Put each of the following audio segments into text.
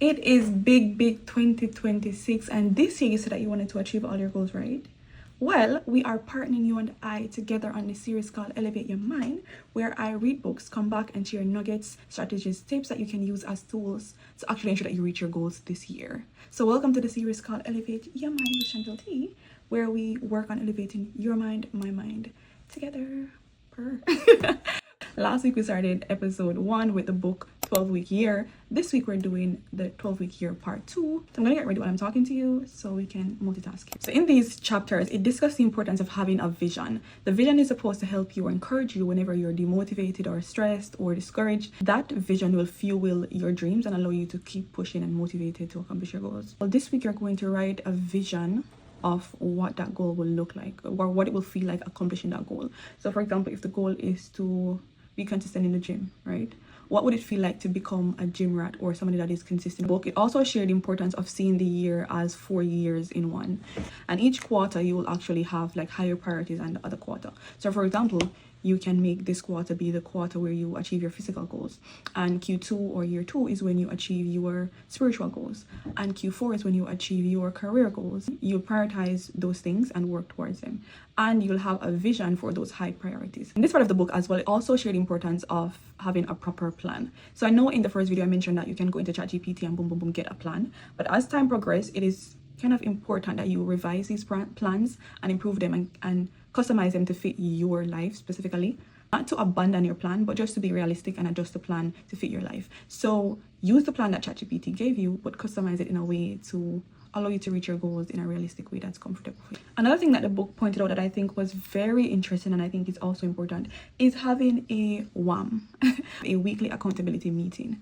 It is big 2026, and this year you said that you wanted to achieve all your goals, right? Well, we are partnering, you and I, together on this series called Elevate Your Mind, where I read books, come back and share nuggets, strategies, tips that you can use as tools to actually ensure that you reach your goals this year. So welcome to the series called Elevate Your Mind with Chantal T, where we work on elevating your mind, my mind, together. Last week we started episode 1 with the book 12-week year. This week we're doing the 12-week year part 2. So I'm gonna get ready while I'm talking to you so we can multitask. So in these chapters, it discusses the importance of having a vision. The vision is supposed to help you or encourage you whenever you're demotivated or stressed or discouraged. That vision will fuel your dreams and allow you to keep pushing and motivated to accomplish your goals. Well, this week you're going to write a vision of what that goal will look like, or what it will feel like accomplishing that goal. So for example, if the goal is to be consistent in the gym, right? What would it feel like to become a gym rat or somebody that is consistent? Book. It also shared the importance of seeing the year as 4 years in one. And each quarter you will actually have like higher priorities than the other quarter. So for example, you can make this quarter be the quarter where you achieve your physical goals, and Q2 or year 2 is when you achieve your spiritual goals, and Q4 is when you achieve your career goals. You prioritize those things and work towards them, and you'll have a vision for those high priorities. In this part of the book as well, it also shared the importance of having a proper plan. So I know in the first video I mentioned that you can go into ChatGPT and boom get a plan, but as time progresses, it is kind of important that you revise these plans and improve them and customize them to fit your life specifically. Not to abandon your plan, but just to be realistic and adjust the plan to fit your life. So use the plan that ChatGPT gave you, but customize it in a way to allow you to reach your goals in a realistic way that's comfortable for you. Another thing that the book pointed out that I think was very interesting and I think is also important is having a WAM, a weekly accountability meeting,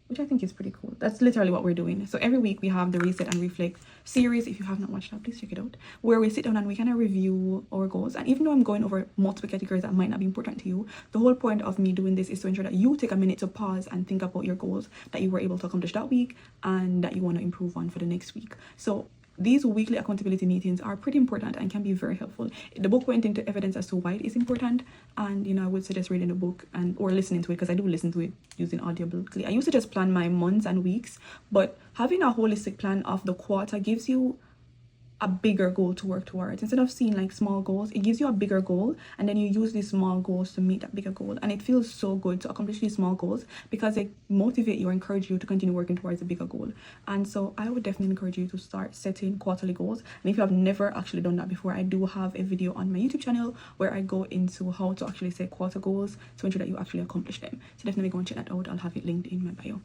which I think is pretty cool. That's literally what we're doing. So every week we have the Reset and Reflect series. If you have not watched that, please check it out, where we sit down and we kind of review our goals. And even though I'm going over multiple categories that might not be important to you, the whole point of me doing this is to ensure that you take a minute to pause and think about your goals that you were able to accomplish that week and that you want to improve on for the next week. So these weekly accountability meetings are pretty important and can be very helpful. The book went into evidence as to why it is important, and I would suggest reading the book and or listening to it, because I do listen to it using Audible. I used to just plan my months and weeks, but having a holistic plan of the quarter gives you a bigger goal to work towards. Instead of seeing like small goals, it gives you a bigger goal, and then you use these small goals to meet that bigger goal. And it feels so good to accomplish these small goals because they motivate you or encourage you to continue working towards a bigger goal. And so I would definitely encourage you to start setting quarterly goals. And if you have never actually done that before, I do have a video on my YouTube channel where I go into how to actually set quarter goals to ensure that you actually accomplish them. So definitely go and check that out. I'll have it linked in my bio.